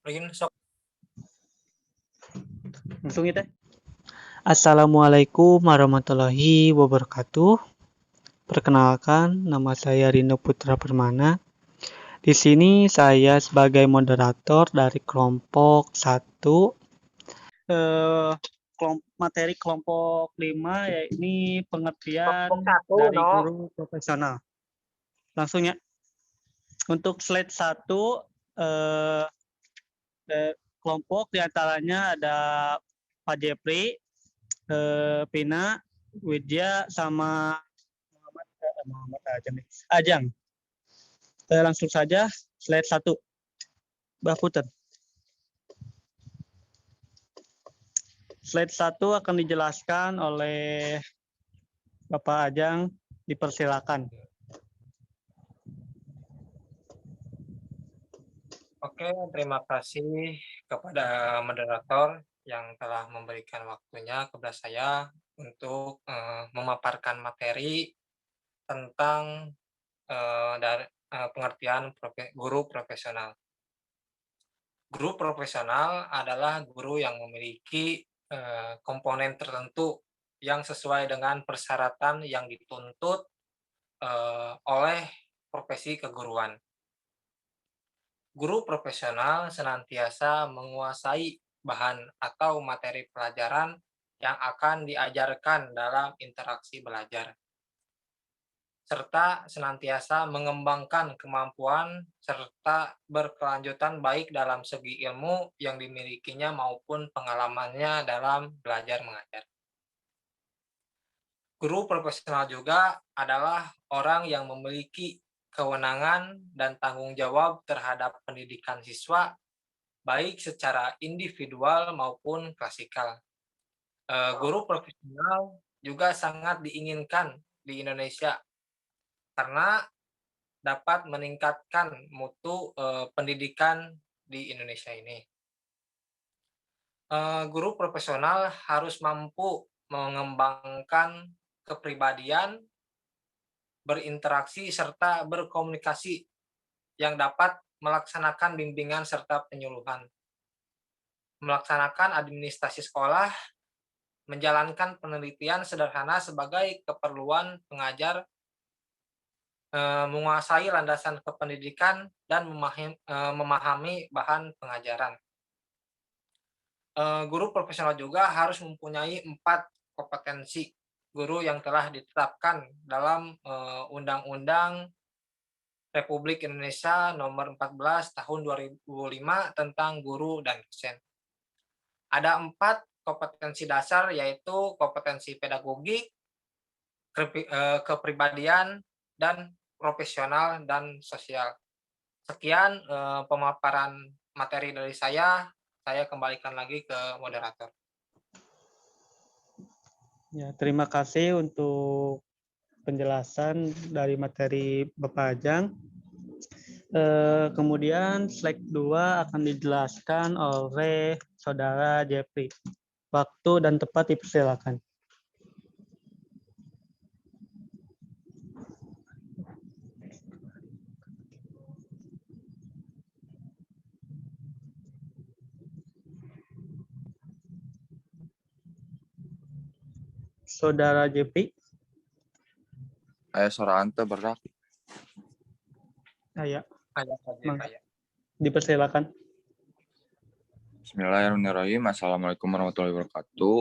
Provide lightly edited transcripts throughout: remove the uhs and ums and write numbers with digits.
Langsung ya teh. Assalamualaikum warahmatullahi wabarakatuh. Perkenalkan, nama saya Rino Putra Permana. Di sini saya sebagai moderator dari kelompok 1, materi kelompok 5, yaitu pengertian dari guru profesional. Langsung ya. Untuk slide 1, kelompok diantaranya ada Pak Jepri, Pina, Widya, sama Muhammad Ajang. Langsung saja slide 1. Mbak Puter. Slide 1 akan dijelaskan oleh Bapak Ajang. Dipersilakan. Oke, terima kasih kepada moderator yang telah memberikan waktunya kepada saya untuk memaparkan materi tentang pengertian guru profesional. Guru profesional adalah guru yang memiliki komponen tertentu yang sesuai dengan persyaratan yang dituntut oleh profesi keguruan. Guru profesional senantiasa menguasai bahan atau materi pelajaran yang akan diajarkan dalam interaksi belajar, serta senantiasa mengembangkan kemampuan serta berkelanjutan baik dalam segi ilmu yang dimilikinya maupun pengalamannya dalam belajar mengajar. Guru profesional juga adalah orang yang memiliki kewenangan dan tanggung jawab terhadap pendidikan siswa, baik secara individual maupun klasikal. Guru profesional juga sangat diinginkan di Indonesia karena dapat meningkatkan mutu pendidikan di Indonesia ini. Guru profesional harus mampu mengembangkan kepribadian, berinteraksi, serta berkomunikasi yang dapat melaksanakan bimbingan serta penyuluhan, melaksanakan administrasi sekolah, menjalankan penelitian sederhana sebagai keperluan pengajar, menguasai landasan kependidikan, dan memahami bahan pengajaran. Guru profesional juga harus mempunyai 4 kompetensi guru yang telah ditetapkan dalam Undang-Undang Republik Indonesia Nomor 14 Tahun 2005 tentang guru dan dosen. Ada 4 kompetensi dasar, yaitu kompetensi pedagogik, kepribadian, dan profesional dan sosial. Sekian pemaparan materi dari saya kembalikan lagi ke moderator. Ya, terima kasih untuk penjelasan dari materi Bapak Ajang. Kemudian slide 2 akan dijelaskan oleh Saudara Jeffrey. Waktu dan tempat dipersilakan. Saudara Jeffrey. Saudara Ante berhak. Ya. Ayah. Dipersilakan. Bismillahirrahmanirrahim. Assalamualaikum warahmatullahi wabarakatuh.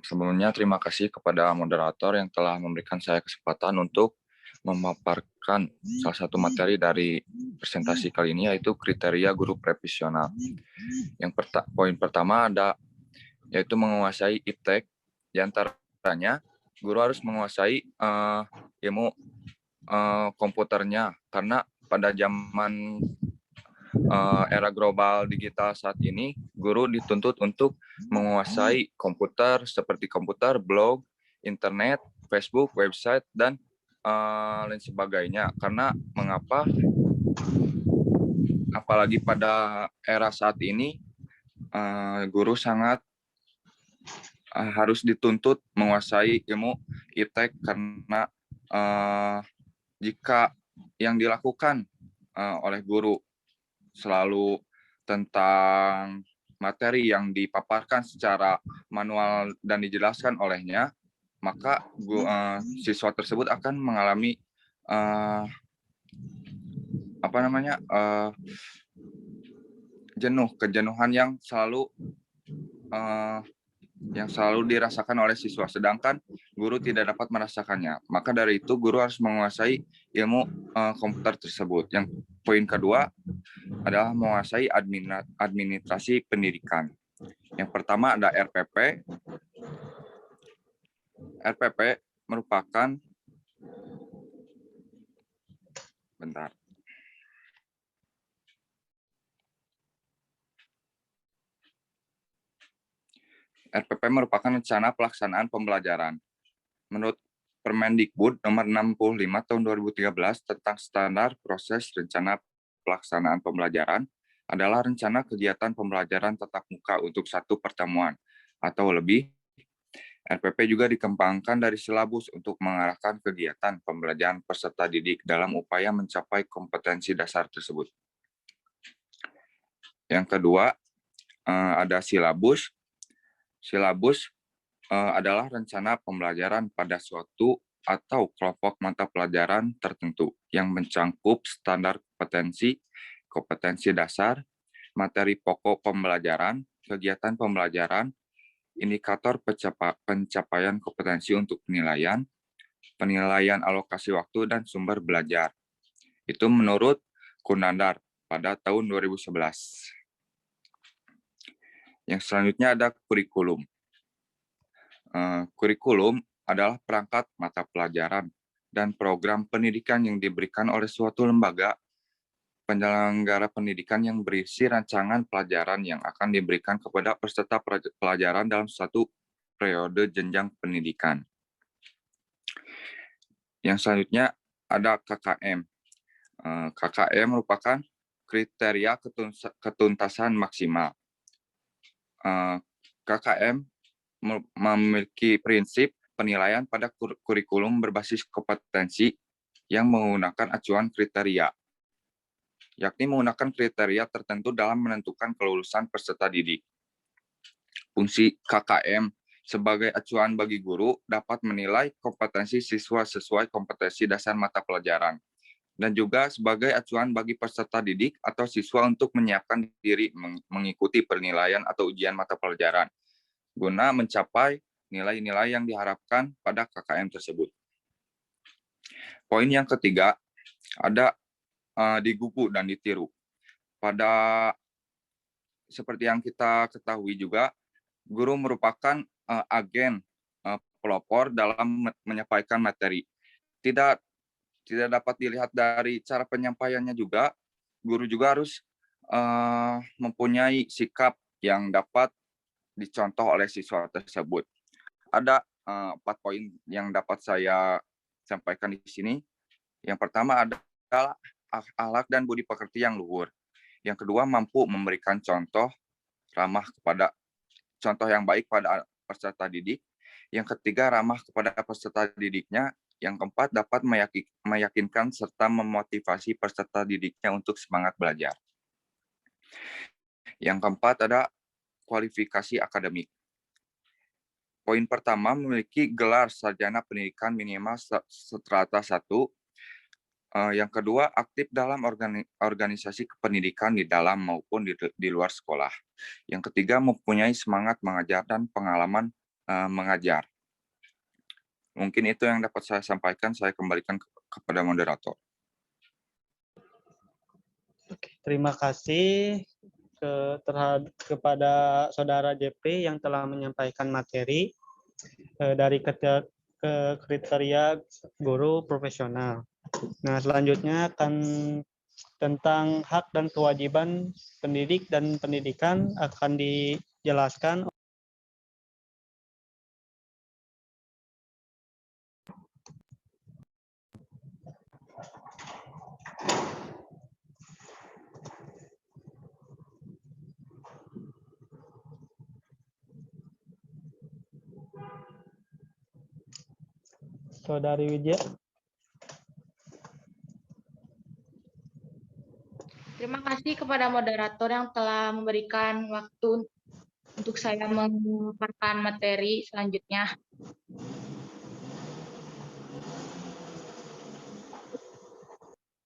Sebelumnya terima kasih kepada moderator yang telah memberikan saya kesempatan untuk memaparkan salah satu materi dari presentasi kali ini, yaitu kriteria guru profesional. Poin pertama yaitu menguasai iptek. Di antaranya guru harus menguasai ilmu komputernya, karena pada zaman era global digital saat ini, guru dituntut untuk menguasai komputer seperti komputer, blog, internet, Facebook, website, dan lain sebagainya. Karena mengapa? Apalagi pada era saat ini, guru sangat harus dituntut menguasai ilmu iptek, karena jika yang dilakukan oleh guru selalu tentang materi yang dipaparkan secara manual dan dijelaskan olehnya, maka siswa tersebut akan mengalami kejenuhan yang selalu dirasakan oleh siswa, sedangkan guru tidak dapat merasakannya. Maka dari itu guru harus menguasai ilmu komputer tersebut. Yang poin kedua adalah menguasai administrasi pendidikan. Yang pertama ada RPP. RPP merupakan RPP merupakan rencana pelaksanaan pembelajaran. Menurut Permendikbud nomor 65 tahun 2013 tentang standar proses rencana pelaksanaan pembelajaran adalah rencana kegiatan pembelajaran tatap muka untuk satu pertemuan atau lebih. RPP juga dikembangkan dari silabus untuk mengarahkan kegiatan pembelajaran peserta didik dalam upaya mencapai kompetensi dasar tersebut. Yang kedua, ada silabus. Silabus adalah rencana pembelajaran pada suatu atau kelompok mata pelajaran tertentu yang mencangkup standar kompetensi dasar, materi pokok pembelajaran, kegiatan pembelajaran, indikator pencapaian kompetensi untuk penilaian alokasi waktu, dan sumber belajar. Itu menurut Kunandar pada tahun 2011. Yang selanjutnya ada kurikulum. Kurikulum adalah perangkat mata pelajaran dan program pendidikan yang diberikan oleh suatu lembaga penyelenggara pendidikan yang berisi rancangan pelajaran yang akan diberikan kepada peserta pelajaran dalam suatu periode jenjang pendidikan. Yang selanjutnya ada KKM. KKM merupakan kriteria ketuntasan maksimal. KKM memiliki prinsip penilaian pada kurikulum berbasis kompetensi yang menggunakan acuan kriteria, yakni menggunakan kriteria tertentu dalam menentukan kelulusan peserta didik. Fungsi KKM sebagai acuan bagi guru dapat menilai kompetensi siswa sesuai kompetensi dasar mata pelajaran, dan juga sebagai acuan bagi peserta didik atau siswa untuk menyiapkan diri mengikuti penilaian atau ujian mata pelajaran, guna mencapai nilai-nilai yang diharapkan pada KKM tersebut. Poin yang ketiga, ada digugu dan ditiru. Seperti yang kita ketahui juga, guru merupakan agen pelopor dalam menyampaikan materi. Tidak dapat dilihat dari cara penyampaiannya juga, guru juga harus mempunyai sikap yang dapat dicontoh oleh siswa tersebut. Ada 4 poin yang dapat saya sampaikan di sini. Yang pertama adalah akhlak dan budi pekerti yang luhur. Yang kedua, mampu memberikan contoh yang baik pada peserta didik. Yang ketiga, ramah kepada peserta didiknya. Yang keempat, dapat meyakinkan serta memotivasi peserta didiknya untuk semangat belajar. Yang keempat ada kualifikasi akademik. Poin pertama, memiliki gelar sarjana pendidikan minimal strata 1. Yang kedua, aktif dalam organisasi kependidikan di dalam maupun di luar sekolah. Yang ketiga, mempunyai semangat mengajar dan pengalaman mengajar. Mungkin itu yang dapat saya sampaikan. Saya kembalikan kepada moderator. Oke, terima kasih kepada Saudara JP yang telah menyampaikan materi dari kriteria guru profesional. Nah, selanjutnya akan tentang hak dan kewajiban pendidik dan pendidikan akan dijelaskan. Saudari Widya. Terima kasih kepada moderator yang telah memberikan waktu untuk saya memaparkan materi selanjutnya.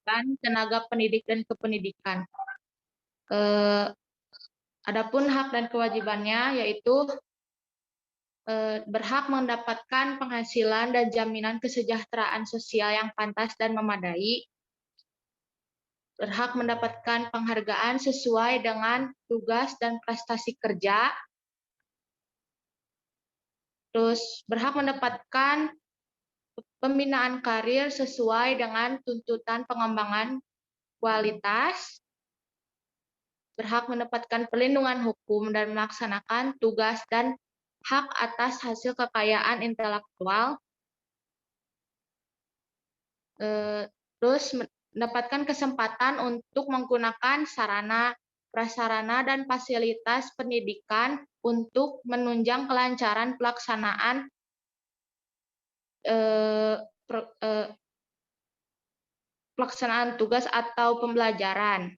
Dan tenaga pendidik dan kependidikan. Adapun hak dan kewajibannya yaitu berhak mendapatkan penghasilan dan jaminan kesejahteraan sosial yang pantas dan memadai, berhak mendapatkan penghargaan sesuai dengan tugas dan prestasi kerja, terus berhak mendapatkan pembinaan karir sesuai dengan tuntutan pengembangan kualitas, berhak mendapatkan perlindungan hukum dan melaksanakan tugas dan hak atas hasil kekayaan intelektual, terus mendapatkan kesempatan untuk menggunakan sarana, prasarana, dan fasilitas pendidikan untuk menunjang kelancaran pelaksanaan tugas atau pembelajaran.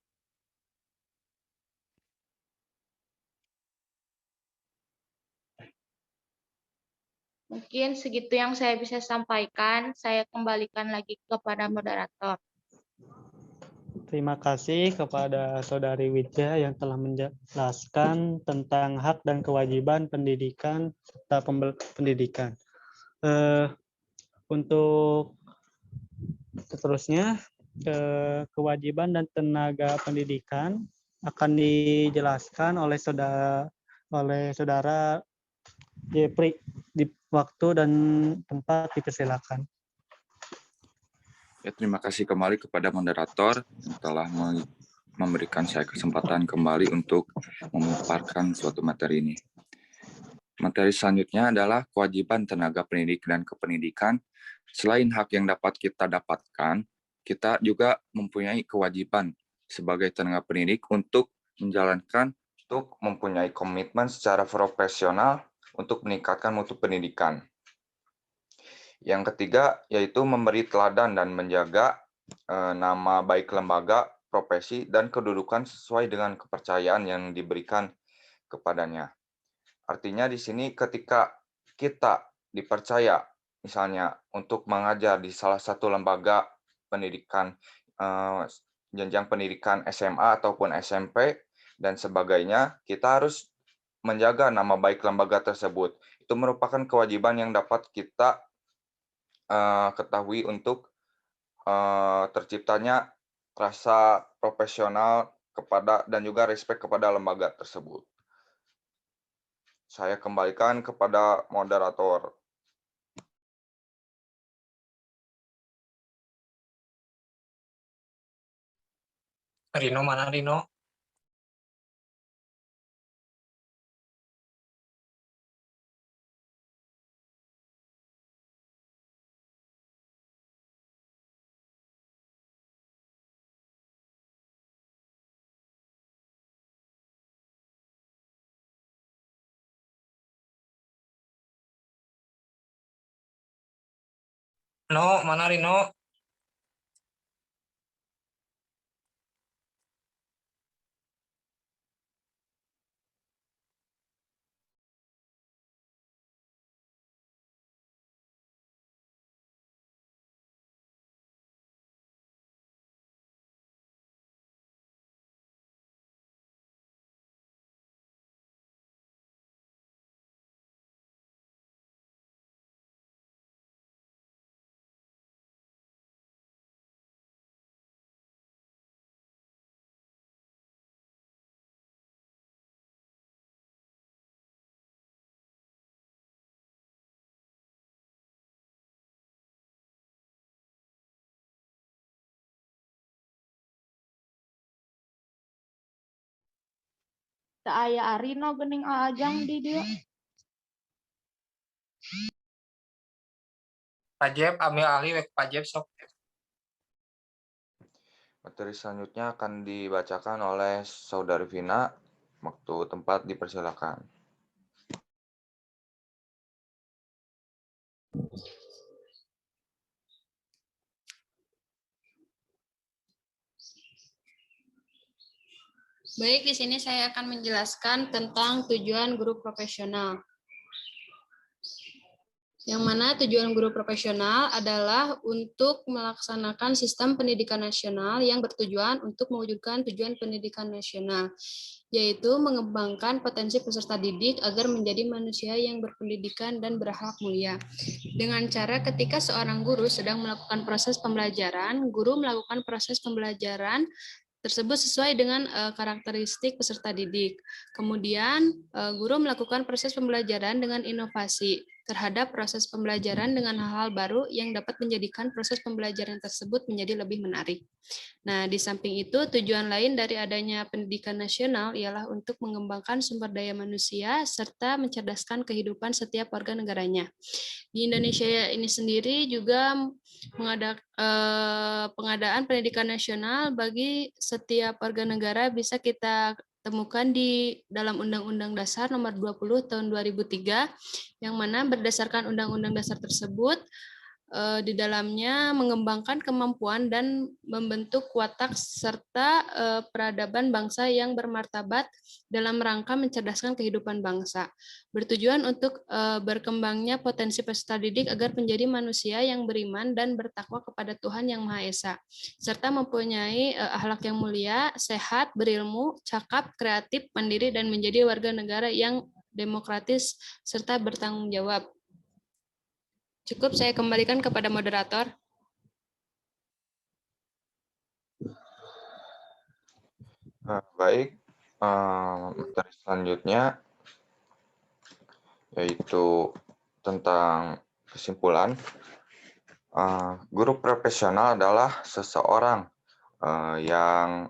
Mungkin segitu yang saya bisa sampaikan. Saya kembalikan lagi kepada moderator. Terima kasih kepada Saudari Widya yang telah menjelaskan tentang hak dan kewajiban pendidikan serta pendidikan. Untuk seterusnya, kewajiban dan tenaga pendidikan akan dijelaskan oleh saudara Jepri. Di waktu dan tempat dipersilakan. Ya, terima kasih kembali kepada moderator yang telah memberikan saya kesempatan kembali untuk memaparkan suatu materi ini. Materi selanjutnya adalah kewajiban tenaga pendidik dan kependidikan. Selain hak yang dapat kita dapatkan, kita juga mempunyai kewajiban sebagai tenaga pendidik untuk mempunyai komitmen secara profesional untuk meningkatkan mutu pendidikan. Yang ketiga yaitu memberi teladan dan menjaga nama baik lembaga, profesi, dan kedudukan sesuai dengan kepercayaan yang diberikan kepadanya. Artinya di sini ketika kita dipercaya misalnya untuk mengajar di salah satu lembaga pendidikan, jenjang pendidikan SMA ataupun SMP dan sebagainya, kita harus menjaga nama baik lembaga tersebut. Itu merupakan kewajiban yang dapat kita ketahui untuk terciptanya rasa profesional dan juga respect kepada lembaga tersebut. Saya kembalikan kepada moderator. Rino, mana Rino? No, mana Rino? Tak aya Arino gening Ajang di dia. Pak Jeb, ambil alih Pak Jeb sok. Materi selanjutnya akan dibacakan oleh Saudari Vina. Waktu tempat dipersilakan. Baik, di sini saya akan menjelaskan tentang tujuan guru profesional. Yang mana tujuan guru profesional adalah untuk melaksanakan sistem pendidikan nasional yang bertujuan untuk mewujudkan tujuan pendidikan nasional, yaitu mengembangkan potensi peserta didik agar menjadi manusia yang berpendidikan dan berakhlak mulia. Dengan cara ketika seorang guru sedang melakukan proses pembelajaran, guru melakukan proses pembelajaran tersebut sesuai dengan karakteristik peserta didik. Kemudian, guru melakukan proses pembelajaran dengan inovasi terhadap proses pembelajaran dengan hal-hal baru yang dapat menjadikan proses pembelajaran tersebut menjadi lebih menarik. Nah, di samping itu, tujuan lain dari adanya pendidikan nasional ialah untuk mengembangkan sumber daya manusia serta mencerdaskan kehidupan setiap warga negaranya. Di Indonesia ini sendiri juga pengadaan pendidikan nasional bagi setiap warga negara bisa kita temukan di dalam Undang-Undang Dasar Nomor 20 Tahun 2003, yang mana berdasarkan Undang-Undang Dasar tersebut, di dalamnya mengembangkan kemampuan dan membentuk watak serta peradaban bangsa yang bermartabat dalam rangka mencerdaskan kehidupan bangsa. Bertujuan untuk berkembangnya potensi peserta didik agar menjadi manusia yang beriman dan bertakwa kepada Tuhan Yang Maha Esa, serta mempunyai akhlak yang mulia, sehat, berilmu, cakap, kreatif, mandiri, dan menjadi warga negara yang demokratis serta bertanggung jawab. Cukup saya kembalikan kepada moderator. Baik, materi selanjutnya yaitu tentang kesimpulan. Guru profesional adalah seseorang yang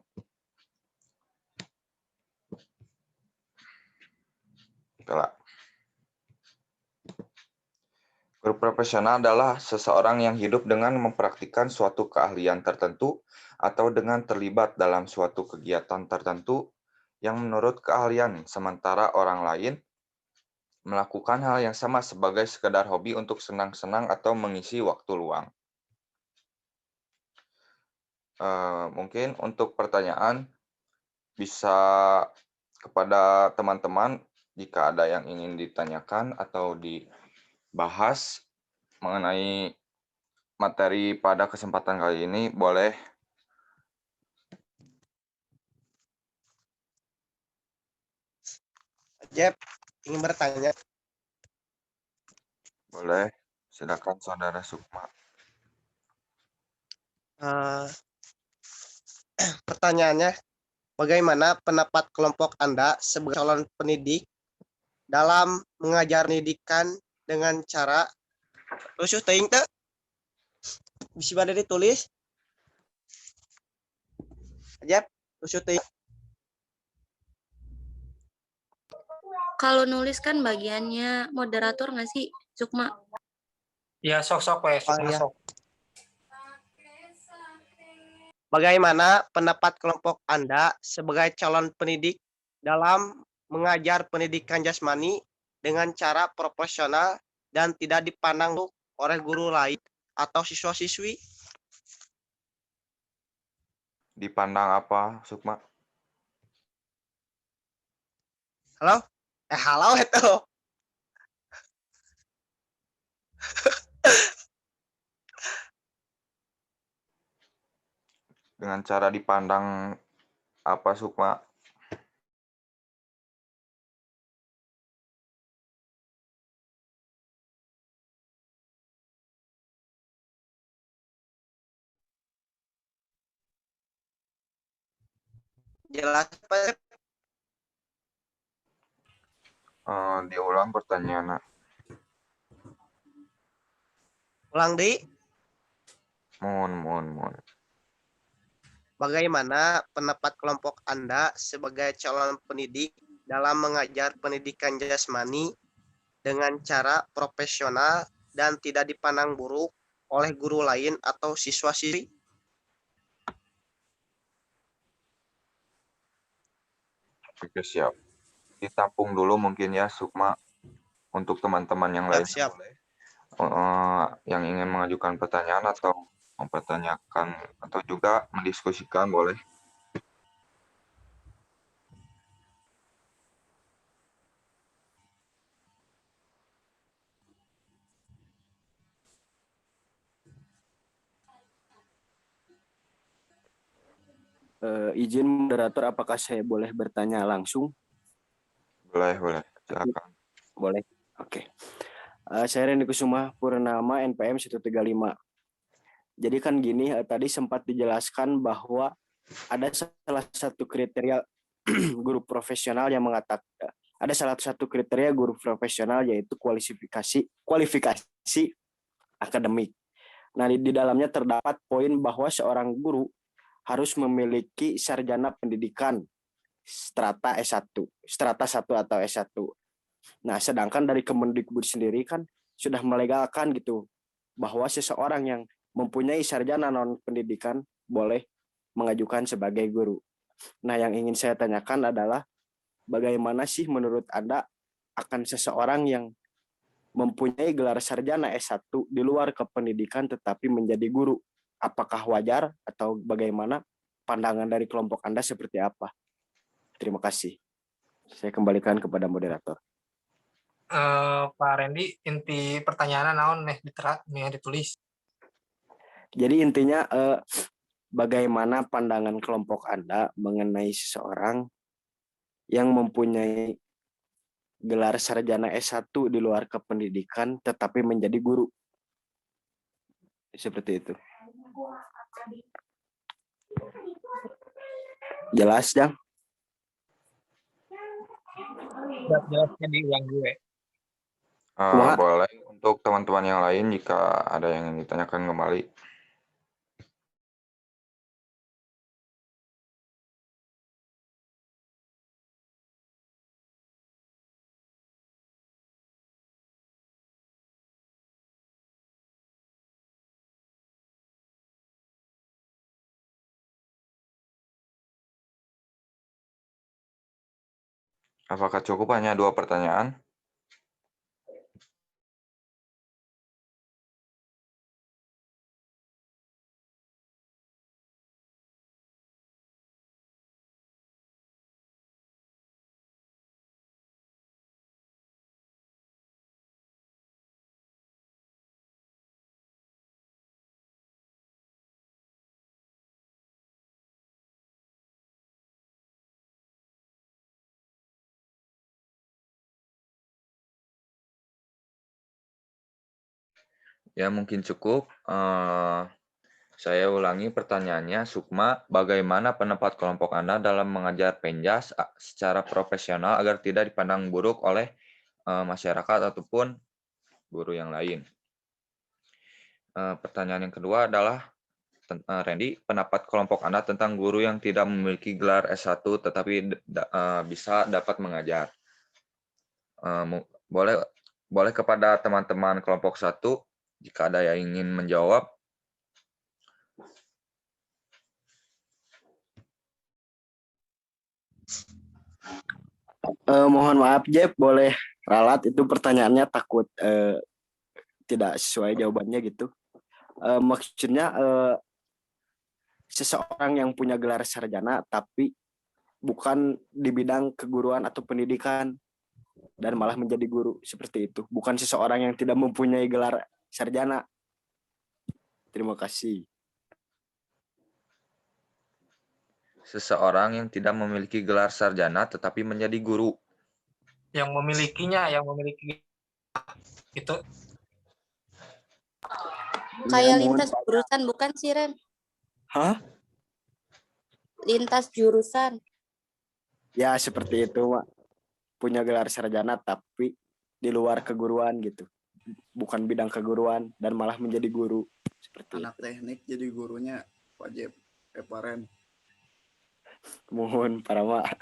Guru profesional adalah seseorang yang hidup dengan mempraktikkan suatu keahlian tertentu atau dengan terlibat dalam suatu kegiatan tertentu yang menurut keahlian, sementara orang lain melakukan hal yang sama sebagai sekedar hobi untuk senang-senang atau mengisi waktu luang. Mungkin untuk pertanyaan bisa kepada teman-teman jika ada yang ingin ditanyakan atau dibahas mengenai materi pada kesempatan kali ini, boleh. Jeb, ingin bertanya. Boleh, silakan Saudara Sukma. Pertanyaannya, bagaimana pendapat kelompok Anda sebagai calon pendidik dalam mengajar pendidikan dengan cara lusuh teuing teu? Bisa bade ditulis? Jeb, lusuh teuing. Kalau nulis kan bagiannya moderator nggak sih, Sukma? Ya, sok-sok we, Sukma, iya. sok. Bagaimana pendapat kelompok Anda sebagai calon pendidik dalam mengajar pendidikan jasmani dengan cara proporsional dan tidak dipandang oleh guru lain atau siswa-siswi? Dipandang apa, Sukma? Halo? Halo itu. Dengan cara dipandang apa, Sukma? Jelas Pak. Diulang pertanyaan. Ulang di. Mohon. Bagaimana pendapat kelompok Anda sebagai calon pendidik dalam mengajar pendidikan jasmani dengan cara profesional dan tidak dipandang buruk oleh guru lain atau siswa-siswi? Oke, siap. Ditampung dulu mungkin ya, Sukma. Untuk teman-teman yang lain Siap. yang ingin mengajukan pertanyaan atau mempertanyakan atau juga mendiskusikan, boleh. Izin moderator, apakah saya boleh bertanya langsung? Boleh. Silakan. Boleh. Oke. Saya Randy Kusuma Purnama, NPM 135. Jadi kan gini, tadi sempat dijelaskan bahwa ada salah satu kriteria guru profesional yang mengatakan ada salah satu kriteria guru profesional yaitu kualifikasi akademik. Nah, di dalamnya terdapat poin bahwa seorang guru harus memiliki sarjana pendidikan strata S1, strata 1 atau S1. Nah, sedangkan dari Kemendikbud sendiri kan sudah melegalkan gitu bahwa seseorang yang mempunyai sarjana non pendidikan boleh mengajukan sebagai guru. Nah, yang ingin saya tanyakan adalah bagaimana sih menurut Anda akan seseorang yang mempunyai gelar sarjana S1 di luar kependidikan tetapi menjadi guru? Apakah wajar atau bagaimana pandangan dari kelompok Anda seperti apa? Terima kasih. Saya kembalikan kepada moderator. Pak Randy, inti pertanyaan naon meh ditulis. Jadi intinya bagaimana pandangan kelompok Anda mengenai seseorang yang mempunyai gelar sarjana S1 di luar kependidikan tetapi menjadi guru. Seperti itu. Jelas, Jang? Jelasnya diulang gue. Boleh untuk teman-teman yang lain jika ada yang ingin ditanyakan kembali. Apakah cukup hanya 2 pertanyaan? Ya, mungkin cukup. Saya ulangi pertanyaannya, Sukma, bagaimana pendapat kelompok Anda dalam mengajar penjas secara profesional agar tidak dipandang buruk oleh masyarakat ataupun guru yang lain? Pertanyaan yang kedua adalah, Randy, pendapat kelompok Anda tentang guru yang tidak memiliki gelar S1 tetapi bisa dapat mengajar. Boleh kepada teman-teman kelompok 1, jika ada yang ingin menjawab. Mohon maaf, Jeff, boleh ralat itu pertanyaannya, takut tidak sesuai jawabannya gitu. Maksudnya seseorang yang punya gelar sarjana tapi bukan di bidang keguruan atau pendidikan dan malah menjadi guru, seperti itu. Bukan seseorang yang tidak mempunyai gelar sarjana. Terima kasih. Seseorang yang tidak memiliki gelar sarjana tetapi menjadi guru. Yang memiliki itu. Kayak lintas jurusan bukan sih, Ren? Hah? Lintas jurusan. Ya, seperti itu, Mak. Punya gelar sarjana tapi di luar keguruan gitu. Bukan bidang keguruan dan malah menjadi guru. Seperti anak teknik jadi gurunya wajib Ren. Mohon para Mak.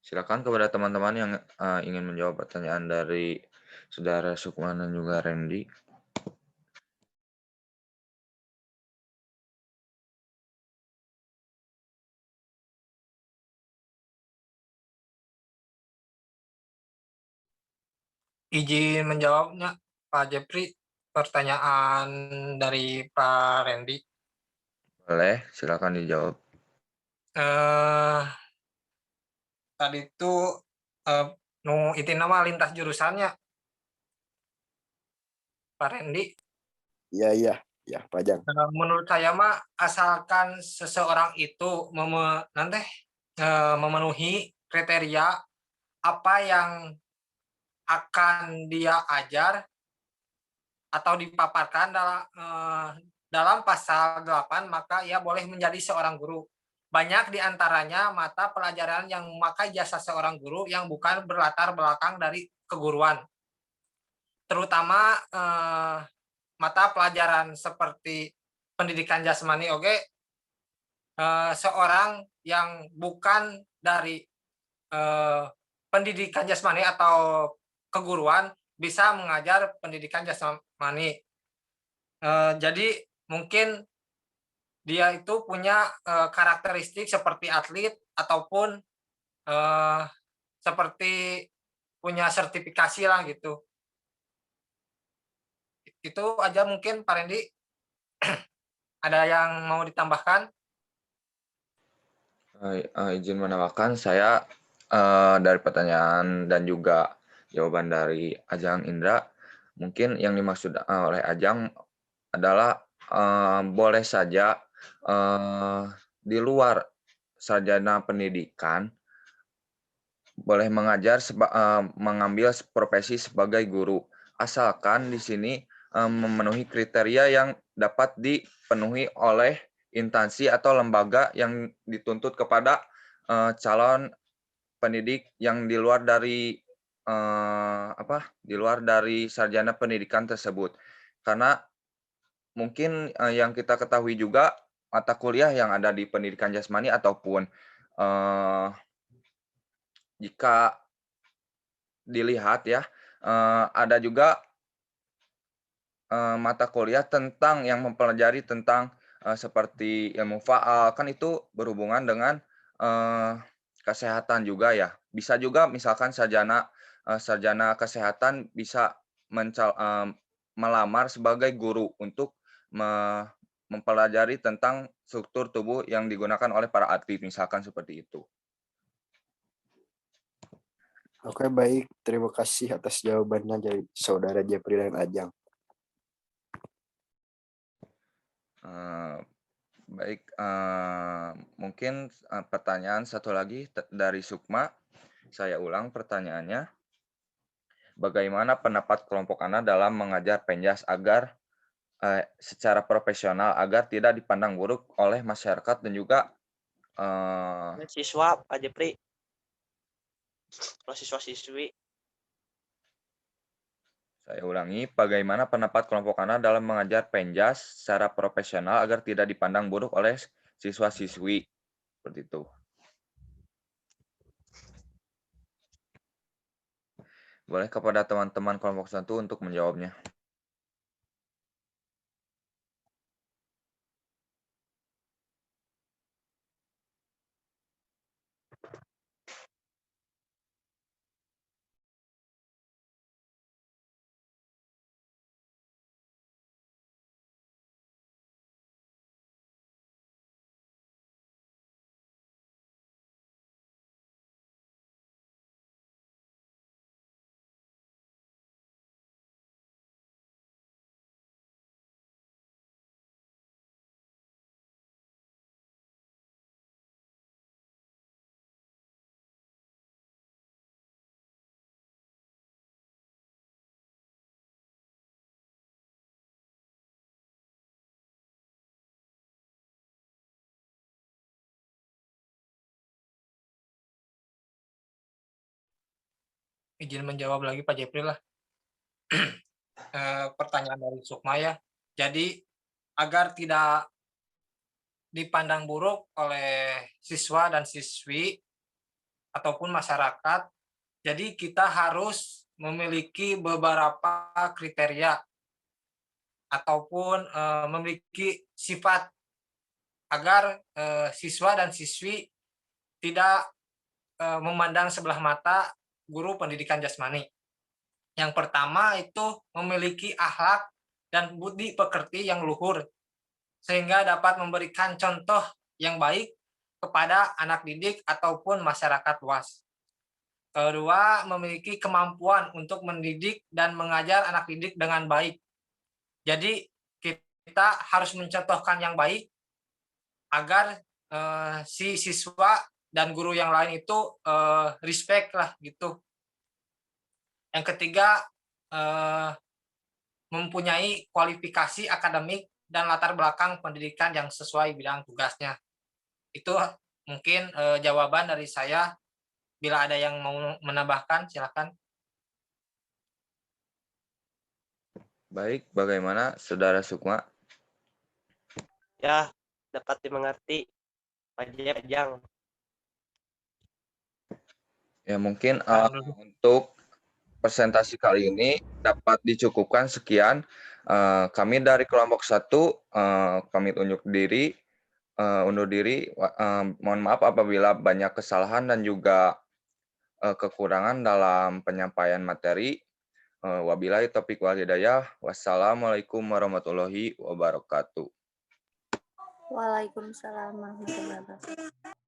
Silakan kepada teman-teman yang ingin menjawab pertanyaan dari Saudara Sukman dan juga Randy. Izin menjawabnya, Pak Jepri, pertanyaan dari Pak Randy. Boleh, silakan dijawab. Tadi itu itu nama lintas jurusannya, Pak Randy. Iya, Pak Jang. Menurut saya mah asalkan seseorang itu memenuhi kriteria apa yang akan dia ajar atau dipaparkan dalam pasal 8, maka ia boleh menjadi seorang guru. Banyak diantaranya mata pelajaran yang memakai jasa seorang guru yang bukan berlatar belakang dari keguruan. Terutama mata pelajaran seperti pendidikan jasmani, seorang yang bukan dari pendidikan jasmani atau keguruan bisa mengajar pendidikan jasmani. Jadi mungkin dia itu punya karakteristik seperti atlet ataupun seperti punya sertifikasi lah gitu. Itu aja mungkin Pak Randy. Ada yang mau ditambahkan? Izin menambahkan, saya dari pertanyaan dan juga jawaban dari Ajang Indra, mungkin yang dimaksud oleh Ajang adalah boleh saja di luar sarjana pendidikan boleh mengajar mengambil profesi sebagai guru, asalkan di sini memenuhi kriteria yang dapat dipenuhi oleh instansi atau lembaga yang dituntut kepada calon pendidik yang di luar dari di luar dari sarjana pendidikan tersebut. Karena mungkin yang kita ketahui juga mata kuliah yang ada di pendidikan jasmani ataupun jika dilihat ya, ada juga mata kuliah tentang yang mempelajari tentang seperti ilmu faal, kan itu berhubungan dengan kesehatan juga ya. Bisa juga misalkan sarjana kesehatan bisa melamar sebagai guru untuk mempelajari tentang struktur tubuh yang digunakan oleh para atlet, misalkan seperti itu. Oke, baik. Terima kasih atas jawabannya dari Saudara Jepri dan Ajang. Baik, mungkin pertanyaan satu lagi dari Sukma. Saya ulang pertanyaannya. Bagaimana pendapat kelompok Anda dalam mengajar penjas agar secara profesional agar tidak dipandang buruk oleh masyarakat dan juga Siswa, Pak Jepri. Kalau siswa-siswi. Saya ulangi, bagaimana pendapat kelompok Anda dalam mengajar penjas secara profesional agar tidak dipandang buruk oleh siswa-siswi? Seperti itu. Boleh kepada teman-teman kelompok 1 untuk menjawabnya. Izin menjawab lagi Pak Jepri lah. Pertanyaan dari Sukma ya. Jadi agar tidak dipandang buruk oleh siswa dan siswi, ataupun masyarakat. Jadi kita harus memiliki beberapa kriteria ataupun memiliki sifat agar siswa dan siswi tidak memandang sebelah mata guru pendidikan jasmani. Yang pertama itu memiliki akhlak dan budi pekerti yang luhur, sehingga dapat memberikan contoh yang baik kepada anak didik ataupun masyarakat luas. Kedua, memiliki kemampuan untuk mendidik dan mengajar anak didik dengan baik. Jadi kita harus mencontohkan yang baik agar si siswa dan guru yang lain itu respect lah gitu. Yang ketiga, mempunyai kualifikasi akademik dan latar belakang pendidikan yang sesuai bidang tugasnya. Itu mungkin jawaban dari saya. Bila ada yang mau menambahkan, silakan. Baik, bagaimana Saudara Sukma? Ya, dapat dimengerti. Pak Jang. Ya mungkin untuk presentasi kali ini dapat dicukupkan sekian. Kami dari kelompok 1 pamit undur diri. Mohon maaf apabila banyak kesalahan dan juga kekurangan dalam penyampaian materi. Wabillahi taufiq wal hidayah. Wassalamualaikum warahmatullahi wabarakatuh. Waalaikumsalam warahmatullahi wabarakatuh.